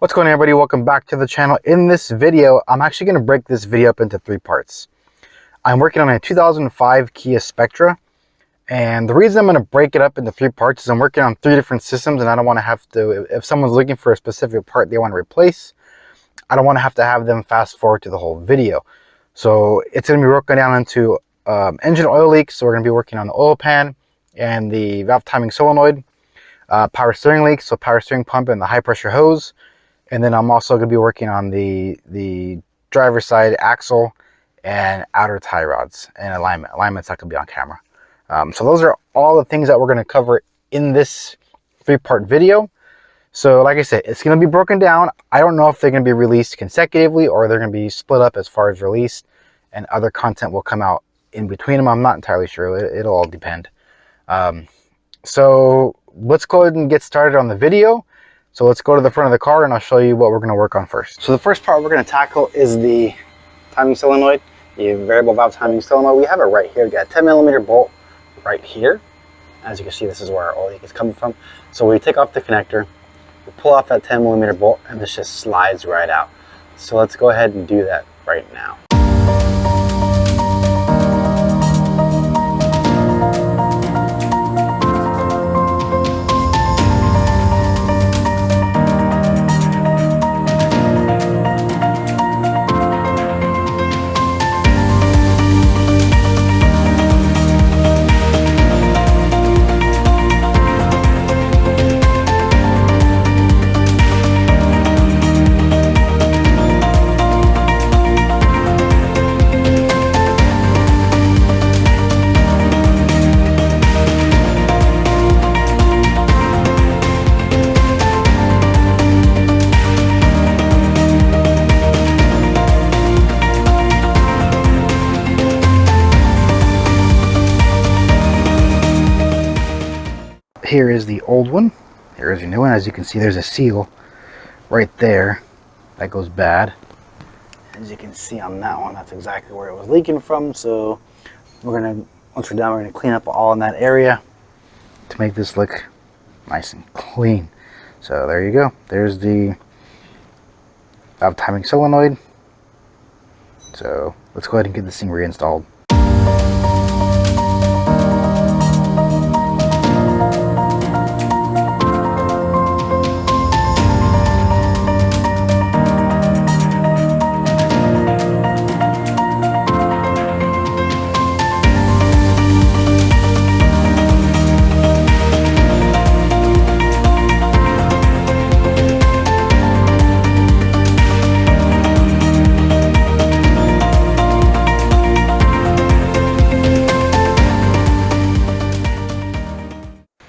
What's going on, everybody? Welcome back to the channel. In this video, I'm actually going to break this video up into 3 parts. I'm working on a 2005 Kia Spectra, and the reason I'm going to break it up into 3 parts is I'm working on 3 different systems, and I don't want to have to, if someone's looking for a specific part they want to replace, I don't want to have them fast forward to the whole video. So it's going to be broken down into engine oil leaks, so we're going to be working on the oil pan and the valve timing solenoid, power steering leaks, so power steering pump and the high pressure hose. And then I'm also going to be working on the driver's side axle and outer tie rods and alignments that could be on camera. So those are all the things that we're going to cover in this 3-part video. So like I said, it's going to be broken down. I don't know if they're going to be released consecutively or they're going to be split up as far as released, and other content will come out in between them. I'm not entirely sure. It'll all depend. So let's go ahead and get started on the video. So let's go to the front of the car and I'll show you what we're going to work on first. So the first part we're going to tackle is the timing solenoid, the variable valve timing solenoid. We have it right here. We got a 10mm bolt right here. As you can see, this is where our oil leak is coming from. So we take off the connector, we pull off that 10mm bolt, and this just slides right out. So let's go ahead and do that right now. Here is the old one. Here is your new one. As you can see, there's a seal right there that goes bad. As you can see on that one, that's exactly where it was leaking from. So we're gonna, once we're done, we're gonna clean up all in that area to make this look nice and clean. So there you go. There's the valve timing solenoid. So let's go ahead and get this thing reinstalled.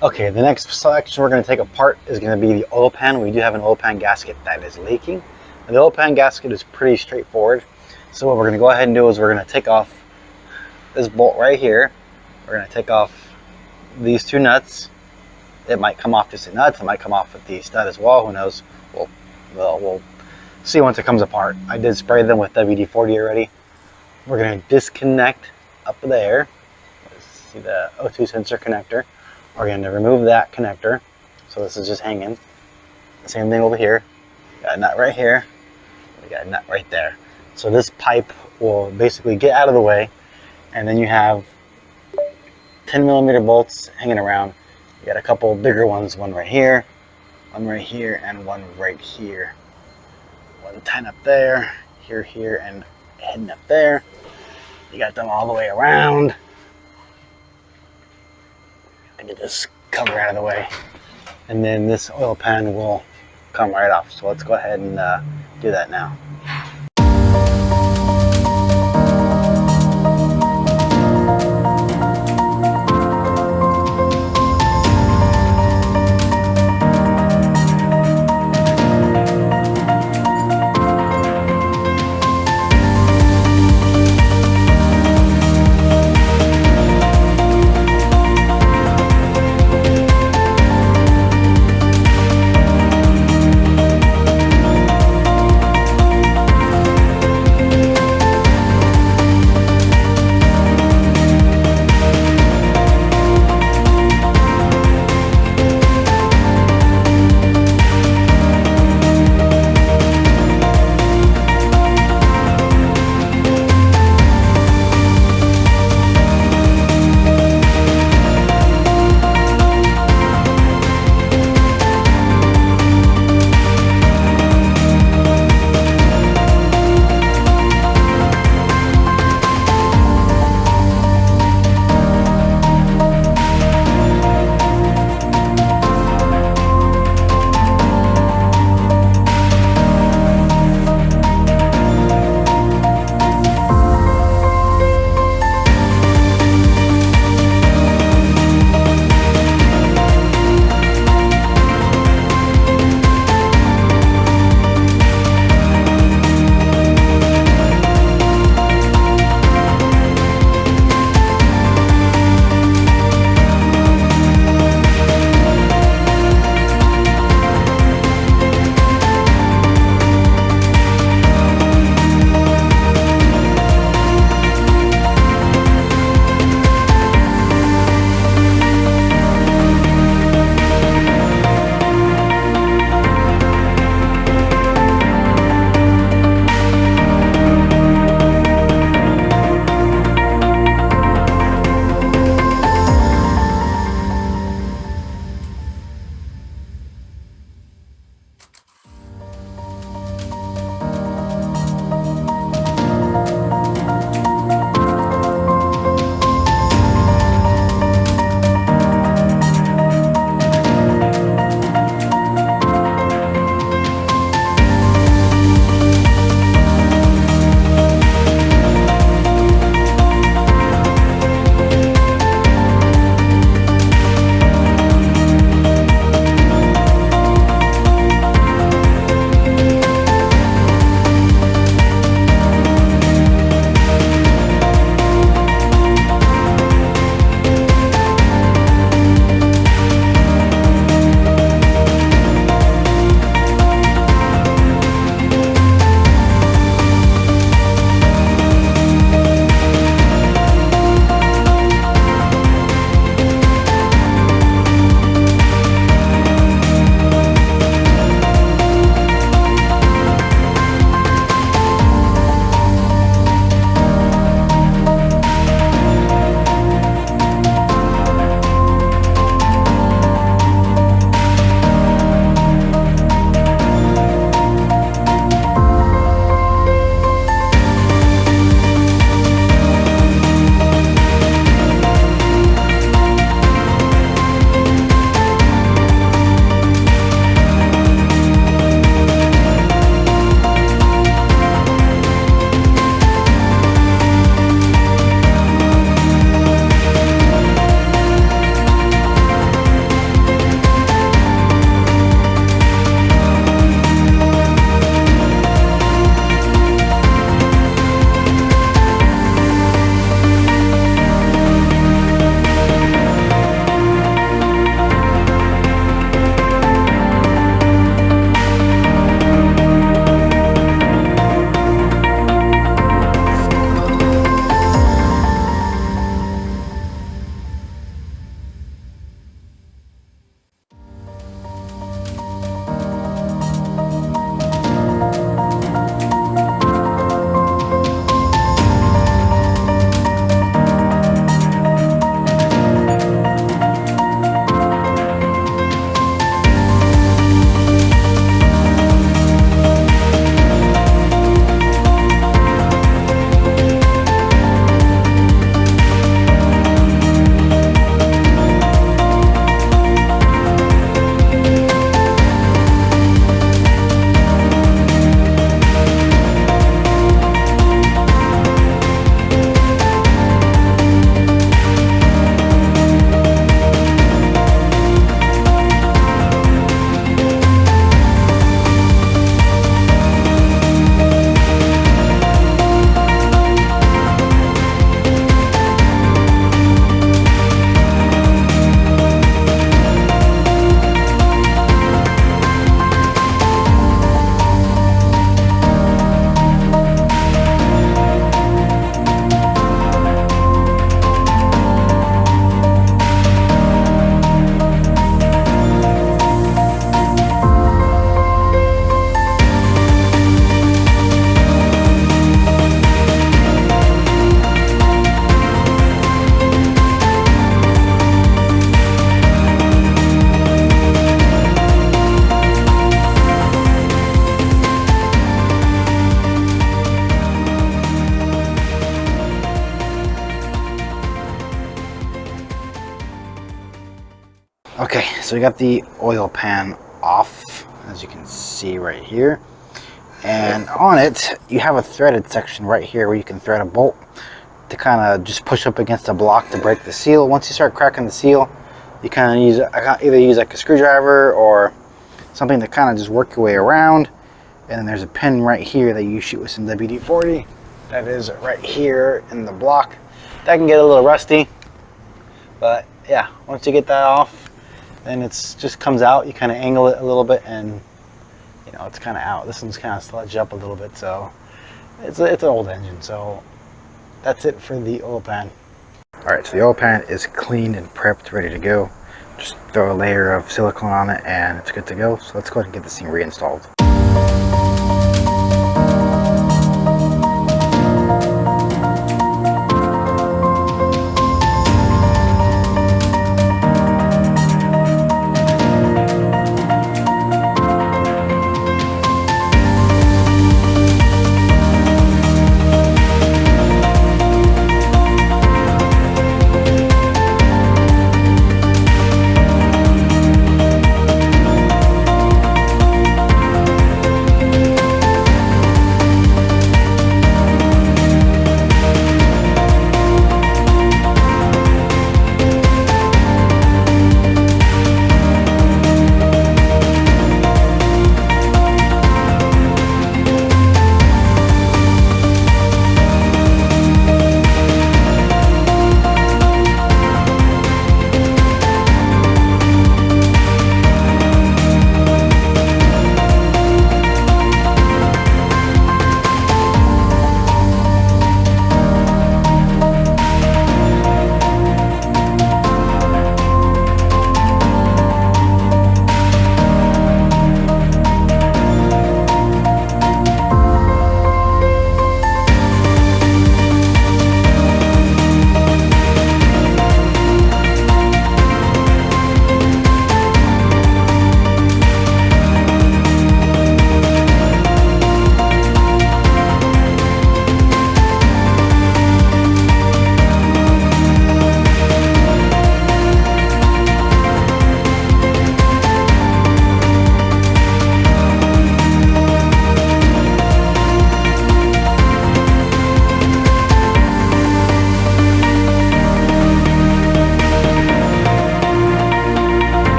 Okay, the next section we're going to take apart is going to be the oil pan. We do have an oil pan gasket that is leaking. And the oil pan gasket is pretty straightforward. So what we're going to go ahead and do is we're going to take off this bolt right here. We're going to take off these 2 nuts. It might come off just the nuts. It might come off with the stud as well. Who knows? We'll see once it comes apart. I did spray them with WD-40 already. We're going to disconnect up there. Let's see the O2 sensor connector. We're going to remove that connector, so this is just hanging. Same thing over here. Got a nut right here. We got a nut right there. So this pipe will basically get out of the way, and then you have 10mm bolts hanging around. You got a couple bigger ones, one right here, and one right here. One 10 up there, here, and heading up there. You got them all the way around. I get this cover out of the way, and then this oil pan will come right off. So let's go ahead and do that now. Okay, so we got the oil pan off, as you can see right here. And on it, you have a threaded section right here where you can thread a bolt to kind of just push up against a block to break the seal. Once you start cracking the seal, you kind of use, either use like a screwdriver or something to kind of just work your way around. And then there's a pin right here that you shoot with some WD-40. That is right here in the block. That can get a little rusty, but yeah, once you get that off, then it's just comes out. You kind of angle it a little bit and you know, it's kind of out. This one's kind of sludged up a little bit, so it's an old engine. So that's it for the oil pan. All right, so the oil pan is cleaned and prepped, ready to go. Just throw a layer of silicone on it and it's good to go. So let's go ahead and get this thing reinstalled.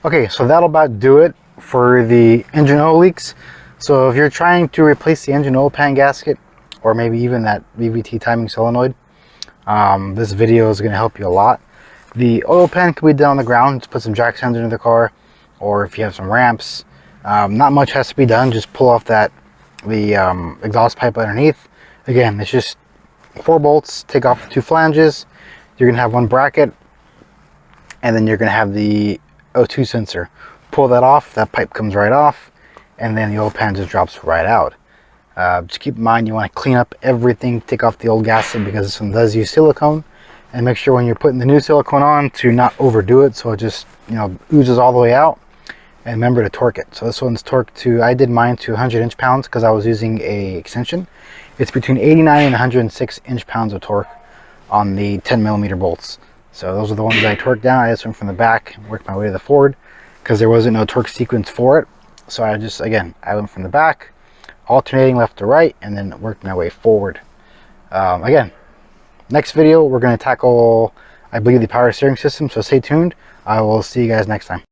Okay, so that'll about do it for the engine oil leaks. So if you're trying to replace the engine oil pan gasket, or maybe even that VVT timing solenoid, this video is going to help you a lot. The oil pan can be done on the ground. Just put some jack stands into the car, or if you have some ramps, not much has to be done. Just pull off the exhaust pipe underneath. Again, it's just 4 bolts. Take off the 2 flanges. You're going to have 1 bracket, and then you're going to have the O2 sensor. Pull that off, that pipe comes right off, and then the oil pan just drops right out. Just keep in mind you want to clean up everything, take off the old gasket because this one does use silicone, and make sure when you're putting the new silicone on to not overdo it so it just, you know, oozes all the way out. And remember to torque it. So this one's torqued to, I did mine to 100 inch-pounds because I was using a extension. It's between 89 and 106 inch-pounds of torque on the 10mm bolts. So those are the ones that I torqued down. I just went from the back and worked my way to the forward because there wasn't no torque sequence for it. So I just, again, I went from the back, alternating left to right, and then worked my way forward. Again, next video we're going to tackle, I believe, the power steering system, so stay tuned. I will see you guys next time.